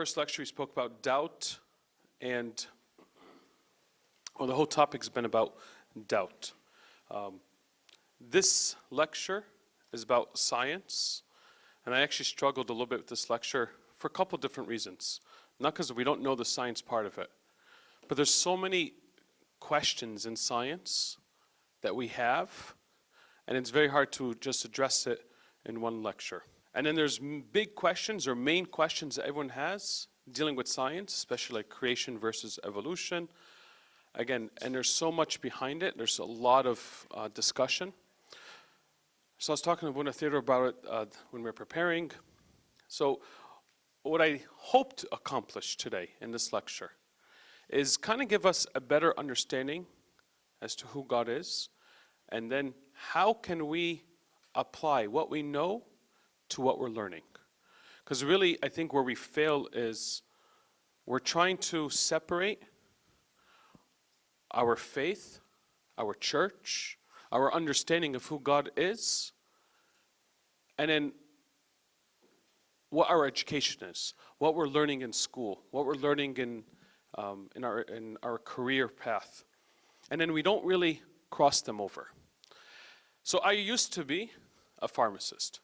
first lecture, we spoke about doubt, and the whole topic's been about doubt. This lecture is about science, and I actually struggled a little bit with this lecture for a couple different reasons. Not because we don't know the science part of it, but there's so many questions in science that we have, and it's very hard to just address it in one lecture. And then there's big questions or main questions that everyone has dealing with science, especially like creation versus evolution. Again, and there's so much behind it. There's a lot of discussion. So I was talking to Buna Theodore about it when we were preparing. So what I hope to accomplish today in this lecture is kind of give us a better understanding as to who God is, and then how can we apply what we know to what we're learning. Because really, I think where we fail is we're trying to separate our faith, our church, our understanding of who God is, and then what our education is, what we're learning in school, what we're learning in our career path. And then we don't really cross them over. So I used to be a pharmacist.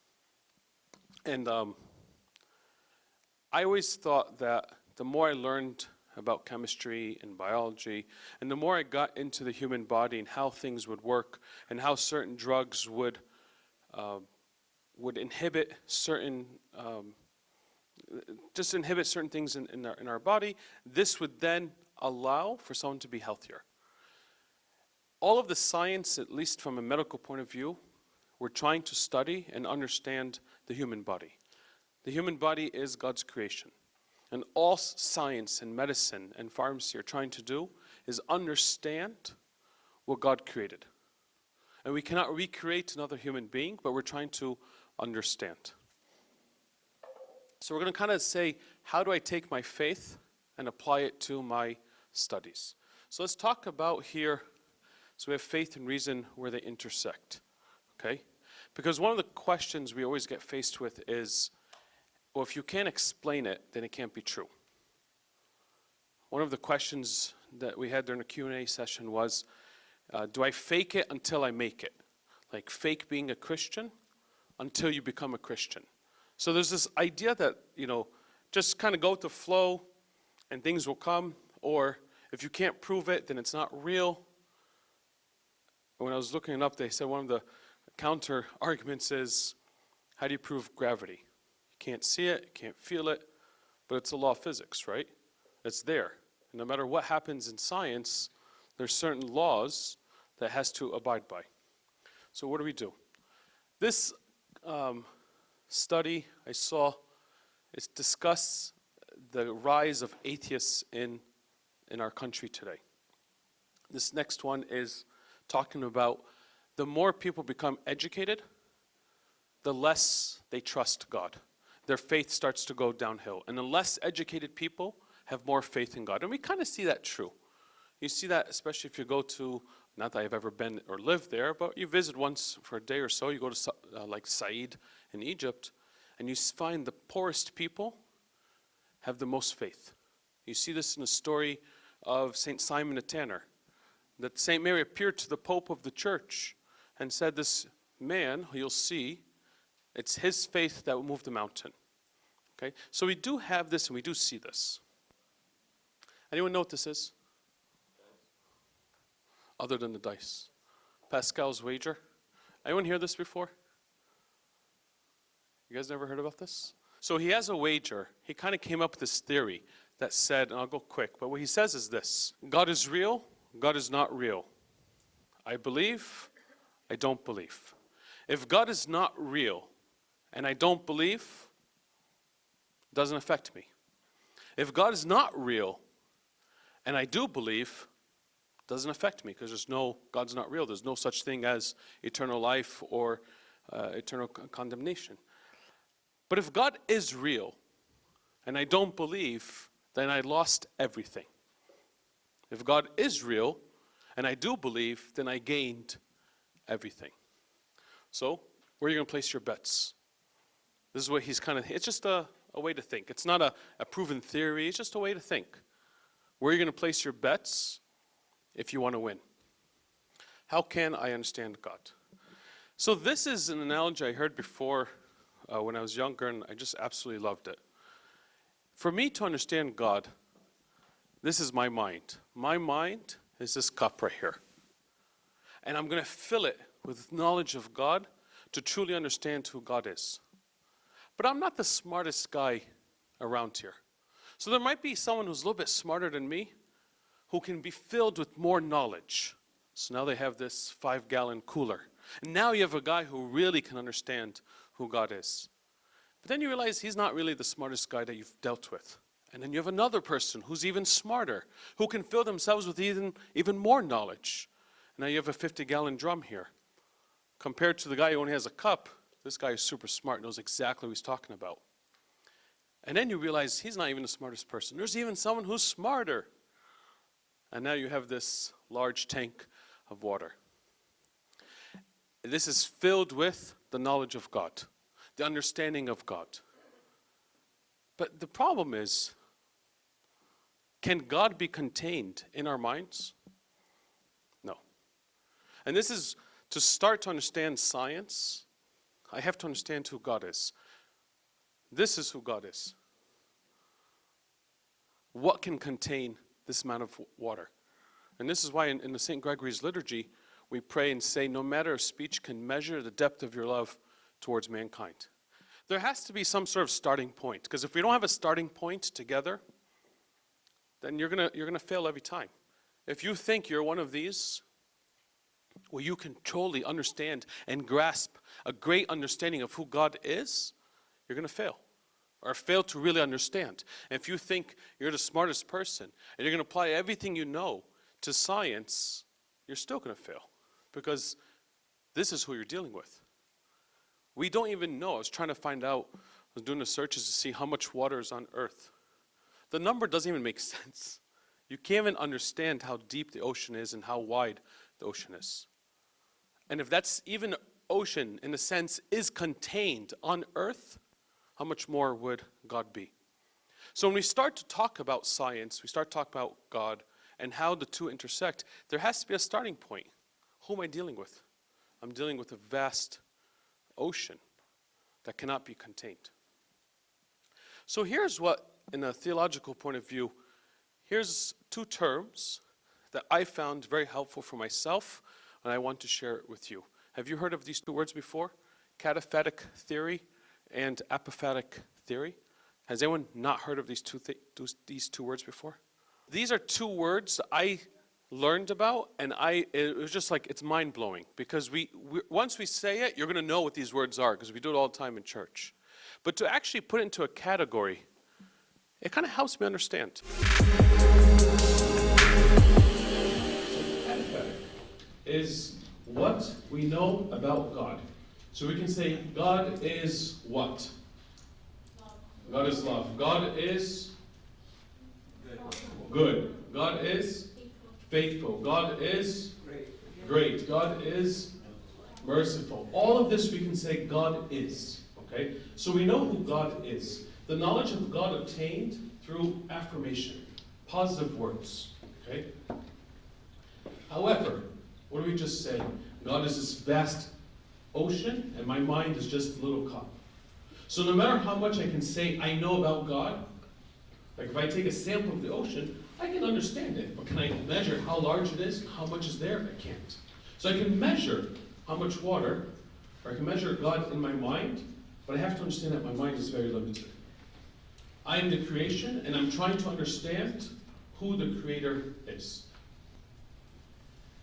And I always thought that the more I learned about chemistry and biology, and the more I got into the human body and how things would work, and how certain drugs would inhibit certain, just inhibit certain things in our body, this would then allow for someone to be healthier. All of the science, at least from a medical point of view, we're trying to study and understand the human body. The human body is God's creation. And all science and medicine and pharmacy are trying to do is understand what God created. And we cannot recreate another human being, but we're trying to understand. So we're going to kind of say, how do I take my faith and apply it to my studies? So let's talk about here, so we have faith and reason where they intersect, okay? Because one of the questions we always get faced with is, well, if you can't explain it, then it can't be true. One of the questions that we had during the Q&A session was, do I fake it until I make it? Like fake being a Christian until you become a Christian. So there's this idea that, just kind of go with the flow and things will come, or if you can't prove it, then it's not real. When I was looking it up, they said one of the counter arguments is, how do you prove gravity? You can't see it, you can't feel it, but it's a law of physics, right? It's there. And no matter what happens in science, there's certain laws that has to abide by. So what do we do? This study I saw is discuss the rise of atheists in our country today. This next one is talking about the more people become educated, the less they trust God. Their faith starts to go downhill. And the less educated people have more faith in God. And we kind of see that true. You see that especially if you go to, not that I've ever been or lived there, but you visit once for a day or so, you go to like Said in Egypt, and you find the poorest people have the most faith. You see this in the story of St. Simon the Tanner, that St. Mary appeared to the Pope of the Church and said, this man, you'll see, it's his faith that will move the mountain. Okay? So we do have this and we do see this. Anyone know what this is? Other than the dice. Pascal's wager. Anyone hear this before? You guys never heard about this? So he has a wager. He kind of came up with this theory that said, and I'll go quick, but what he says is this: God is real, God is not real. I believe, I don't believe. If God is not real and I don't believe, it doesn't affect me. If God is not real and I do believe, it doesn't affect me, because God's not real. There's no such thing as eternal life or eternal condemnation. But if God is real and I don't believe, then I lost everything. If God is real and I do believe, then I gained everything. So, where are you going to place your bets? This is what he's kind of, it's just a a way to think. It's not a proven theory. It's just a way to think. Where are you going to place your bets if you want to win? How can I understand God? So this is an analogy I heard before when I was younger, and I just absolutely loved it. For me to understand God, this is my mind. My mind is this cup right here. And I'm going to fill it with knowledge of God to truly understand who God is. But I'm not the smartest guy around here. So there might be someone who's a little bit smarter than me who can be filled with more knowledge. So now they have this 5-gallon cooler. And now you have a guy who really can understand who God is. But then you realize he's not really the smartest guy that you've dealt with. And then you have another person who's even smarter, who can fill themselves with even more knowledge. Now you have a 50-gallon drum here. Compared to the guy who only has a cup, this guy is super smart, knows exactly what he's talking about. And then you realize he's not even the smartest person. There's even someone who's smarter. And now you have this large tank of water. This is filled with the knowledge of God, the understanding of God. But the problem is, can God be contained in our minds? No. And this is, to start to understand science, I have to understand who God is. This is who God is. What can contain this amount of water? And this is why in the St. Gregory's liturgy, we pray and say, no matter of speech can measure the depth of your love towards mankind. There has to be some sort of starting point, because if we don't have a starting point together, then you're gonna fail every time. If you think you're one of these, where you can totally understand and grasp a great understanding of who God is, you're gonna fail, or fail to really understand. And if you think you're the smartest person, and you're gonna apply everything you know to science, you're still gonna fail, because this is who you're dealing with. We don't even know. I was trying to find out, I was doing the searches to see how much water is on Earth. The number doesn't even make sense. You can't even understand how deep the ocean is and how wide the ocean is. And if that's even ocean, in a sense, is contained on Earth, how much more would God be? So when we start to talk about science, we start to talk about God and how the two intersect, there has to be a starting point. Who am I dealing with? I'm dealing with a vast ocean that cannot be contained. So here's what, in a theological point of view, here's two terms that I found very helpful for myself, and I want to share it with you. Have you heard of these two words before? Cataphatic theory and apophatic theory. Has anyone not heard of these two words before? These are two words I learned about, and it was just like, it's mind-blowing, because once we say it, you're going to know what these words are, because we do it all the time in church. But to actually put it into a category, it kind of helps me understand. Cataphatic is what we know about God. So we can say, God is what? Love. God is love. God is good. God is faithful. God is great. God is merciful. All of this we can say God is. Okay? So we know who God is. The knowledge of God obtained through affirmation, positive words. Okay? However, what do we just say? God is this vast ocean, and my mind is just a little cup. So no matter how much I can say I know about God, like if I take a sample of the ocean, I can understand it, but can I measure how large it is, how much is there? I can't. So I can measure how much water, or I can measure God in my mind, but I have to understand that my mind is very limited. I am the creation, and I'm trying to understand who the Creator is.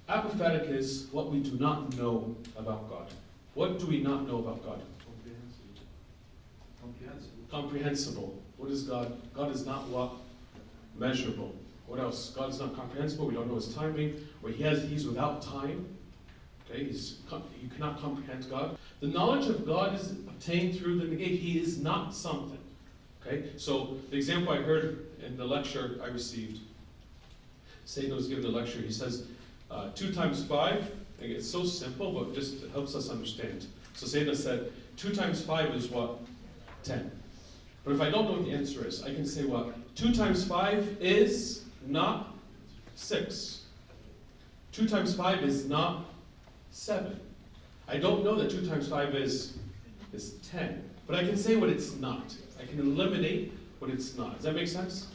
Apophatic is what we do not know about God. What do we not know about God? Comprehensible. What is God? God is not what? Measurable. What else? God is not comprehensible. We don't know his timing. Or he's without time. Okay, you cannot comprehend God. The knowledge of God is obtained through the negation. He is not something. Okay, so the example I heard in the lecture I received, Satan was giving a lecture. He says, 2 times 5. It's so simple, but just helps us understand. So Satan said, 2 times 5 is what? 10. But if I don't know what the answer is, I can say what? 2 times 5 is not 6. 2 times 5 is not 7. I don't know that 2 times 5 is 10. But I can say what it's not. I can eliminate what it's not. Does that make sense?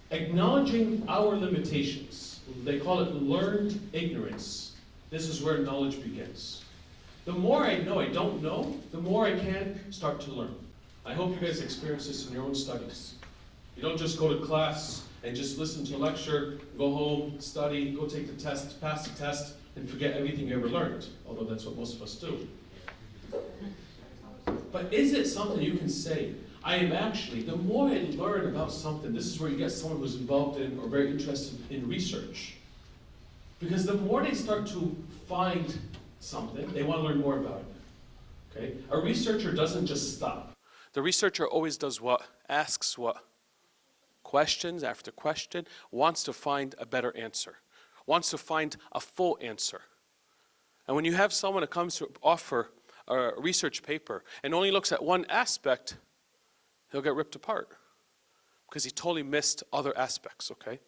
Acknowledging our limitations. They call it learned ignorance. This is where knowledge begins. The more I know I don't know, the more I can start to learn. I hope you guys experience this in your own studies. You don't just go to class and just listen to a lecture, go home, study, go take the test, pass the test, and forget everything you ever learned, although that's what most of us do. But is it something you can say, I am actually, the more I learn about something, this is where you get someone who's involved in or very interested in research. Because the more they start to find something, they want to learn more about it. Okay? A researcher doesn't just stop. The researcher always does what? Asks what? Questions after question, wants to find a better answer, wants to find a full answer. And when you have someone that comes to offer a research paper and only looks at one aspect, he'll get ripped apart because he totally missed other aspects, okay?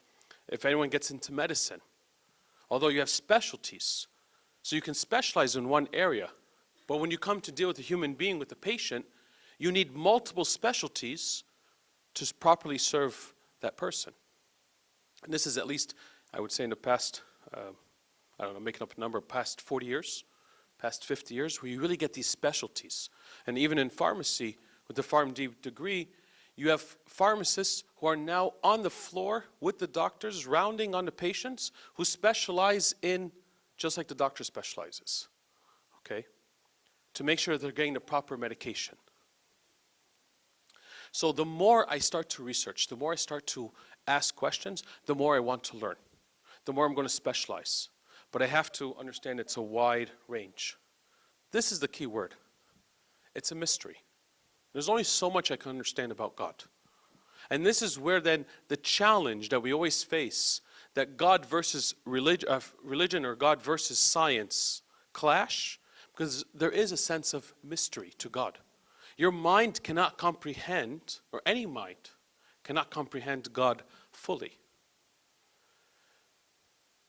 If anyone gets into medicine, although you have specialties, so you can specialize in one area, but when you come to deal with a human being, with a patient, you need multiple specialties to properly serve that person. And this is at least, I would say in the past, I don't know, making up a number, past 40 years, past 50 years, where you really get these specialties. And even in pharmacy, with the PharmD degree, you have pharmacists who are now on the floor with the doctors, rounding on the patients, who specialize in, just like the doctor specializes, okay, to make sure they're getting the proper medication. So the more I start to research, the more I start to ask questions, the more I want to learn, the more I'm going to specialize. But I have to understand it's a wide range. This is the key word. It's a mystery. There's only so much I can understand about God. And this is where then the challenge that we always face, that God versus religion or God versus science clash, because there is a sense of mystery to God. Your mind cannot comprehend, or any mind cannot comprehend God fully.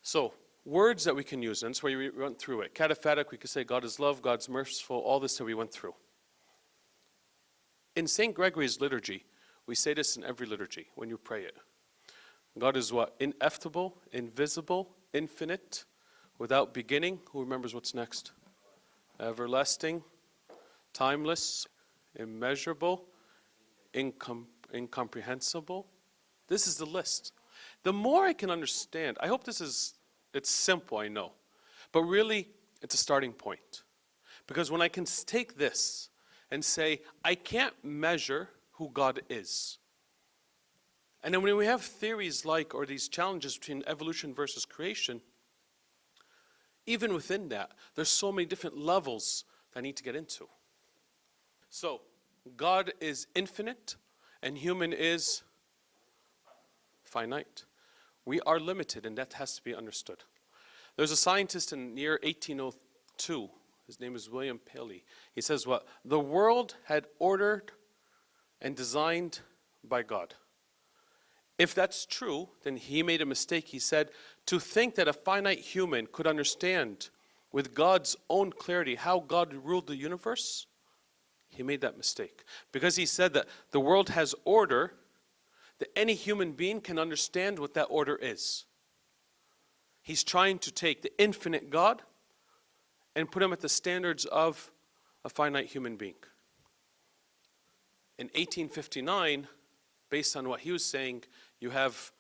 So, words that we can use, and that's why we went through it. Cataphatic, we could say God is love, God's merciful, all this that we went through. In St. Gregory's liturgy, we say this in every liturgy when you pray it. God is what? Ineffable, invisible, infinite, without beginning. Who remembers what's next? Everlasting, timeless, immeasurable, incomprehensible. This is the list. The more I can understand, I hope it's simple, I know, but really it's a starting point. Because when I can take this and say, I can't measure who God is. And then when we have theories like, or these challenges between evolution versus creation, even within that, there's so many different levels that I need to get into. So, God is infinite, and human is finite. We are limited, and that has to be understood. There's a scientist in the year 1802. His name is William Paley. He says what? The world had ordered and designed by God. If that's true, then he made a mistake. He said, to think that a finite human could understand with God's own clarity how God ruled the universe, he made that mistake. Because he said that the world has order, that any human being can understand what that order is. He's trying to take the infinite God and put him at the standards of a finite human being. In 1859, based on what he was saying, you have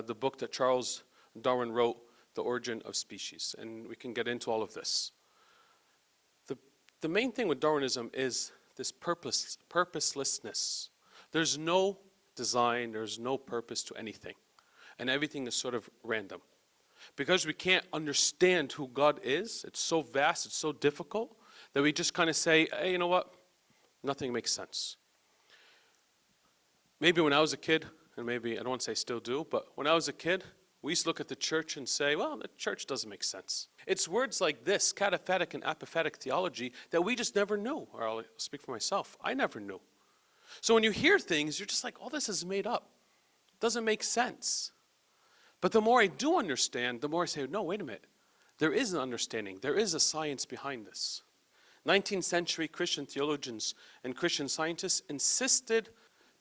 the book that Charles Darwin wrote, The Origin of Species, and we can get into all of this. The main thing with Darwinism is this purposelessness. There's no design, there's no purpose to anything, and everything is sort of random. Because we can't understand who God is, it's so vast, it's so difficult, that we just kind of say, hey, you know what? Nothing makes sense. Maybe when I was a kid, and maybe, I don't want to say still do, but when I was a kid, we used to look at the church and say, well, the church doesn't make sense. It's words like this, Cataphatic and Apophatic theology, that we just never knew. Or I'll speak for myself, I never knew. So when you hear things, you're just like, all this is made up. It doesn't make sense. But the more I do understand, the more I say, no, wait a minute. There is an understanding. There is a science behind this. 19th century Christian theologians and Christian scientists insisted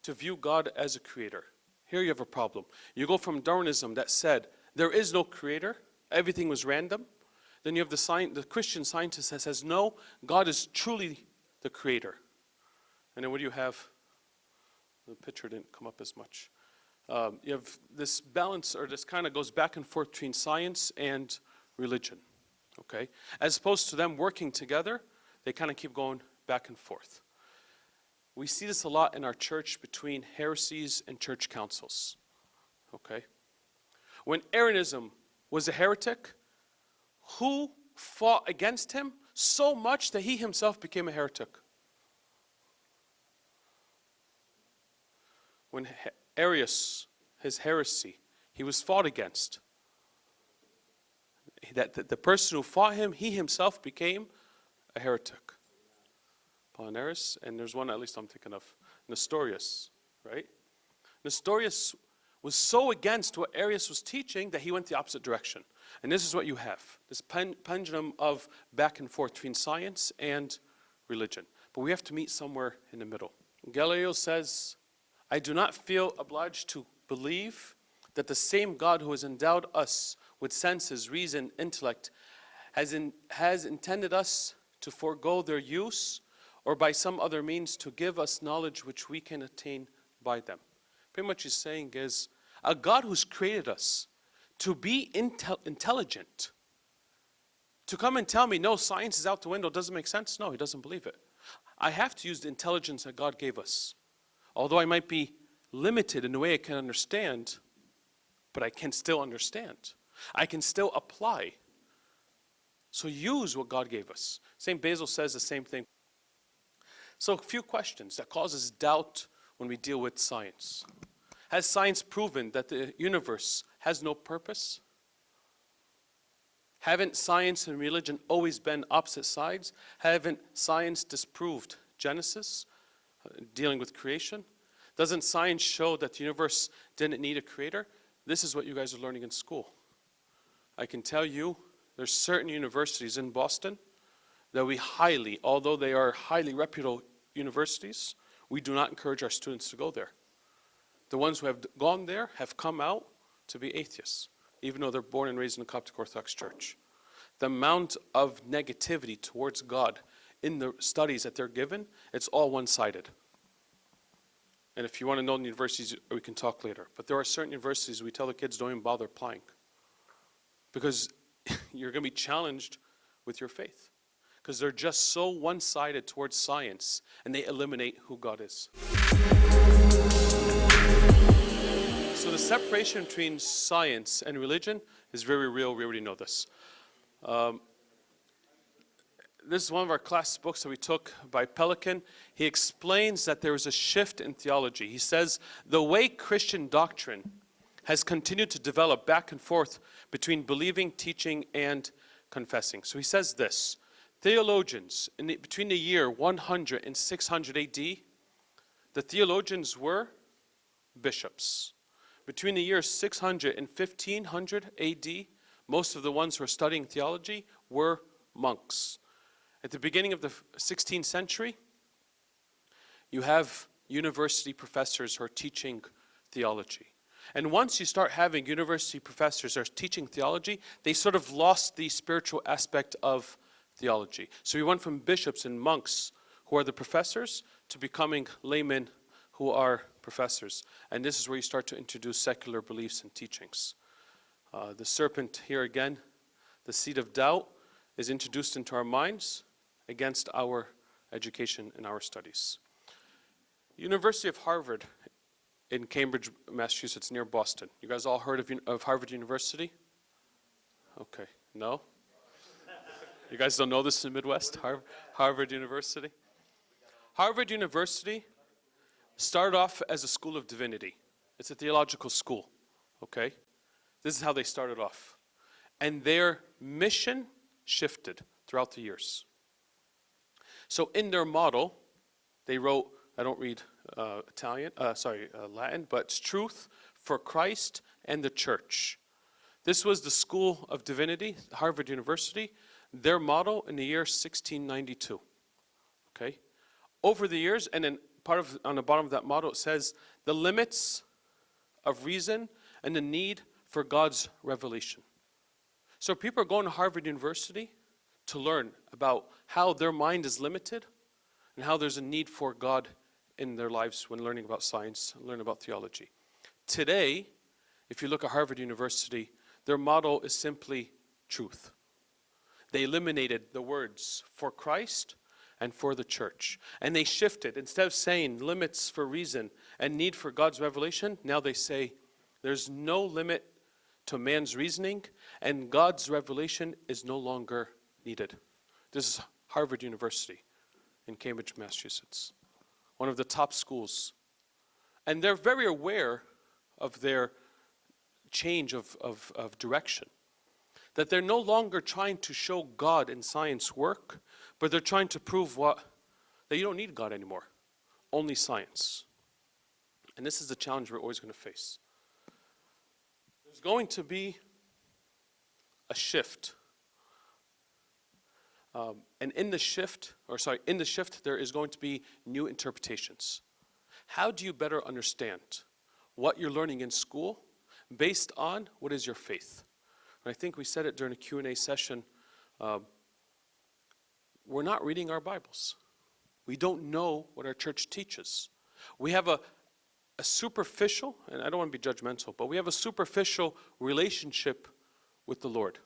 to view God as a creator. Here you have a problem. You go from Darwinism that said there is no creator, everything was random. Then you have the Christian scientist that says no, God is truly the creator. And then what do you have? The picture didn't come up as much. You have this balance, or this kind of goes back and forth between science and religion. Okay? As opposed to them working together, they kind of keep going back and forth. We see this a lot in our church between heresies and church councils. Okay? When Arianism was a heretic, who fought against him so much that he himself became a heretic? When Arius, his heresy, he was fought against. The person who fought him, he himself became a heretic. Apollinaris, and there's one at least I'm thinking of, Nestorius, right? Nestorius was so against what Arius was teaching that he went the opposite direction. And this is what you have, this pendulum of back and forth between science and religion. But we have to meet somewhere in the middle. Galileo says, I do not feel obliged to believe that the same God who has endowed us with senses, reason, intellect, has intended us to forego their use or by some other means to give us knowledge which we can attain by them. Pretty much he's saying is, a God who's created us to be intelligent, to come and tell me, no, science is out the window, doesn't make sense? No, he doesn't believe it. I have to use the intelligence that God gave us. Although I might be limited in the way I can understand, but I can still understand. I can still apply. So use what God gave us. St. Basil says the same thing. So a few questions that causes doubt when we deal with science. Has science proven that the universe has no purpose? Haven't science and religion always been opposite sides? Haven't science disproved Genesis, dealing with creation? Doesn't science show that the universe didn't need a creator? This is what you guys are learning in school. I can tell you, there's certain universities in Boston that we highly, although they are highly reputable universities, we do not encourage our students to go there. The ones who have gone there have come out to be atheists, even though they're born and raised in the Coptic Orthodox Church. The amount of negativity towards God in the studies that they're given, it's all one-sided. And if you want to know the universities, we can talk later. But there are certain universities we tell the kids don't even bother applying, because you're going to be challenged with your faith. Because they're just so one-sided towards science, and they eliminate who God is. So the separation between science and religion is very real. We already know this. This is one of our class books that we took by Pelican. He explains that there is a shift in theology. He says the way Christian doctrine has continued to develop back and forth between believing, teaching, and confessing. So he says this. Theologians, between the year 100 and 600 AD, the theologians were bishops. Between the years 600 and 1500 AD, most of the ones who are studying theology were monks. At the beginning of the 16th century, you have university professors who are teaching theology. And once you start having university professors who are teaching theology, they sort of lost the spiritual aspect of theology. So we went from bishops and monks who are the professors to becoming laymen who are professors. And this is where you start to introduce secular beliefs and teachings. The serpent here again, the seed of doubt, is introduced into our minds against our education and our studies. University of Harvard in Cambridge, Massachusetts, near Boston. You guys all heard of Harvard University? Okay, no? You guys don't know this in the Midwest? Harvard University? Harvard University started off as a school of divinity. It's a theological school, okay? This is how they started off. And their mission shifted throughout the years. So in their model, they wrote, I don't read Latin, but it's truth for Christ and the church. This was the School of Divinity, Harvard University, their motto in the year 1692. Okay? Over the years, and then on the bottom of that motto, it says, the limits of reason and the need for God's revelation. So people are going to Harvard University to learn about how their mind is limited and how there's a need for God in their lives when learning about science and learning about theology. Today, if you look at Harvard University, their motto is simply truth. They eliminated the words for Christ and for the church. And they shifted. Instead of saying limits for reason and need for God's revelation, now they say there's no limit to man's reasoning and God's revelation is no longer needed. This is Harvard University in Cambridge, Massachusetts, one of the top schools. And they're very aware of their change of direction. That they're no longer trying to show God in science work, but they're trying to prove that you don't need God anymore, only science. And this is the challenge we're always going to face. There's going to be a shift. And in the shift, there is going to be new interpretations. How do you better understand what you're learning in school based on what is your faith? And I think we said it during a Q&A session. We're not reading our Bibles. We don't know what our church teaches. We have a superficial, and I don't want to be judgmental, but we have a superficial relationship with the Lord.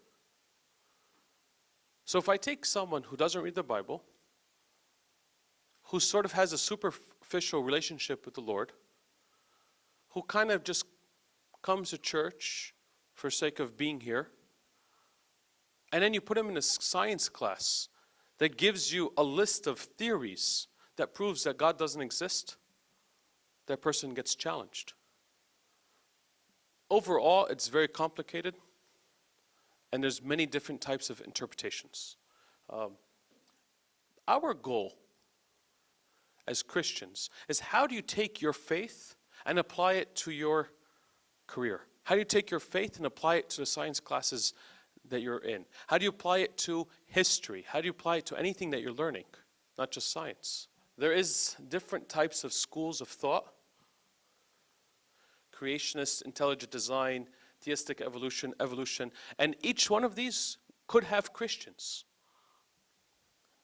So if I take someone who doesn't read the Bible, who sort of has a superficial relationship with the Lord, who kind of just comes to church for sake of being here, and then you put him in a science class that gives you a list of theories that proves that God doesn't exist, that person gets challenged. Overall, it's very complicated, and there's many different types of interpretations. Our goal as Christians is, how do you take your faith and apply it to your career? How do you take your faith and apply it to the science classes that you're in? How do you apply it to history? How do you apply it to anything that you're learning, not just science? There is different types of schools of thought: creationist, intelligent design, theistic evolution, and each one of these could have Christians.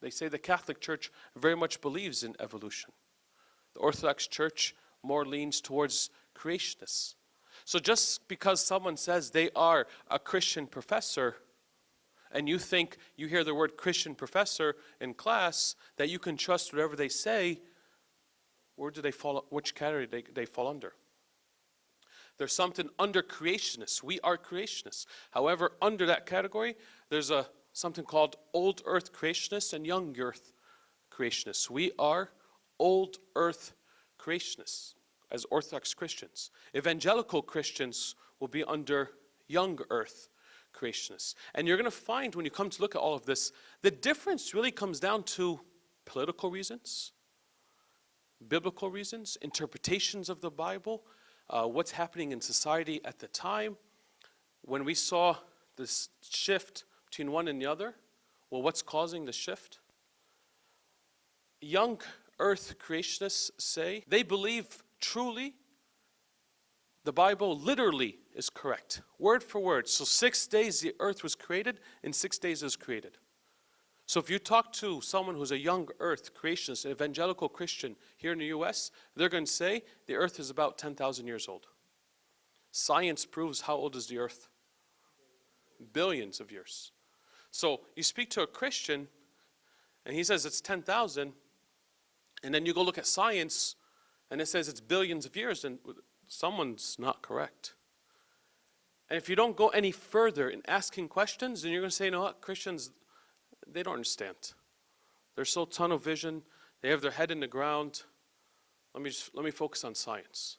They say the Catholic Church very much believes in evolution. The Orthodox Church more leans towards creationists. So just because someone says they are a Christian professor, and you think you hear the word Christian professor in class, that you can trust whatever they say, where do they fall? Which category they fall under? There's something under creationists. We are creationists. However, under that category, there's something called old earth creationists and young earth creationists. We are old earth creationists as Orthodox Christians. Evangelical Christians will be under young earth creationists. And you're going to find, when you come to look at all of this, the difference really comes down to political reasons, biblical reasons, interpretations of the Bible, what's happening in society at the time. When we saw this shift between one and the other, well, what's causing the shift? Young earth creationists say they believe truly the Bible literally is correct, word for word. So 6 days the earth was created, in 6 days it was created. So if you talk to someone who's a young earth creationist, an evangelical Christian here in the US, they're going to say the earth is about 10,000 years old. Science proves, how old is the earth? Billions of years. So you speak to a Christian and he says it's 10,000, and then you go look at science and it says it's billions of years, and someone's not correct. And if you don't go any further in asking questions, then you're going to say, you know what, Christians, they don't understand. They're so tunnel vision. They have their head in the ground. Let me focus on science.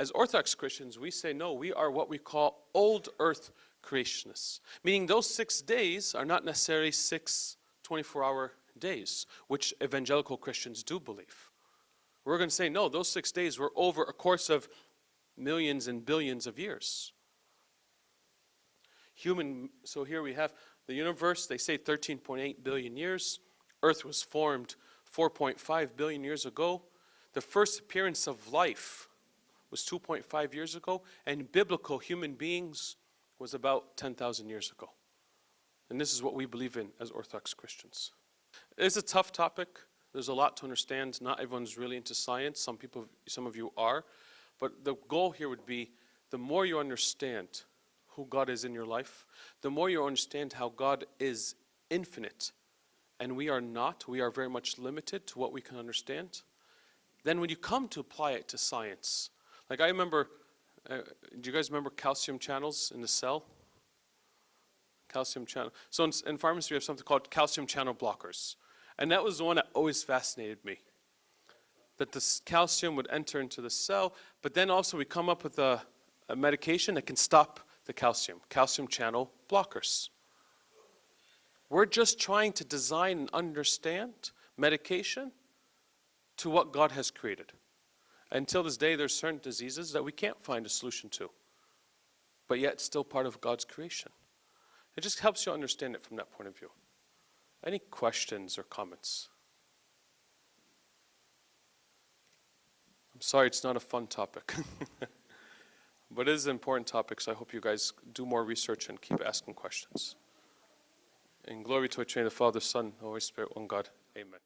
As Orthodox Christians, we say no, we are what we call old earth creationists, meaning those 6 days are not necessarily 6 24-hour days, which evangelical Christians do believe. We're going to say, no, those 6 days were over a course of millions and billions of years. So here we have the universe, they say 13.8 billion years. Earth was formed 4.5 billion years ago. The first appearance of life was 2.5 years ago, and biblical human beings was about 10,000 years ago. And this is what we believe in as Orthodox Christians. It's a tough topic. There's a lot to understand. Not everyone's really into science. Some of you are. But the goal here would be, the more you understand who God is in your life, the more you understand how God is infinite, and we are not. We are very much limited to what we can understand. Then when you come to apply it to science, like I remember, do you guys remember calcium channels in the cell? Calcium channel. So in pharmacy we have something called calcium channel blockers. And that was the one that always fascinated me. That this calcium would enter into the cell, but then also we come up with a medication that can stop the calcium channel blockers. We're just trying to design and understand medication to what God has created. Until this day, there's certain diseases that we can't find a solution to, but yet still part of God's creation. It just helps you understand it from that point of view. Any questions or comments? I'm sorry it's not a fun topic, but it is an important topic, so I hope you guys do more research and keep asking questions. And glory to a Trinity, the Father, Son, Holy Spirit, one God. Amen.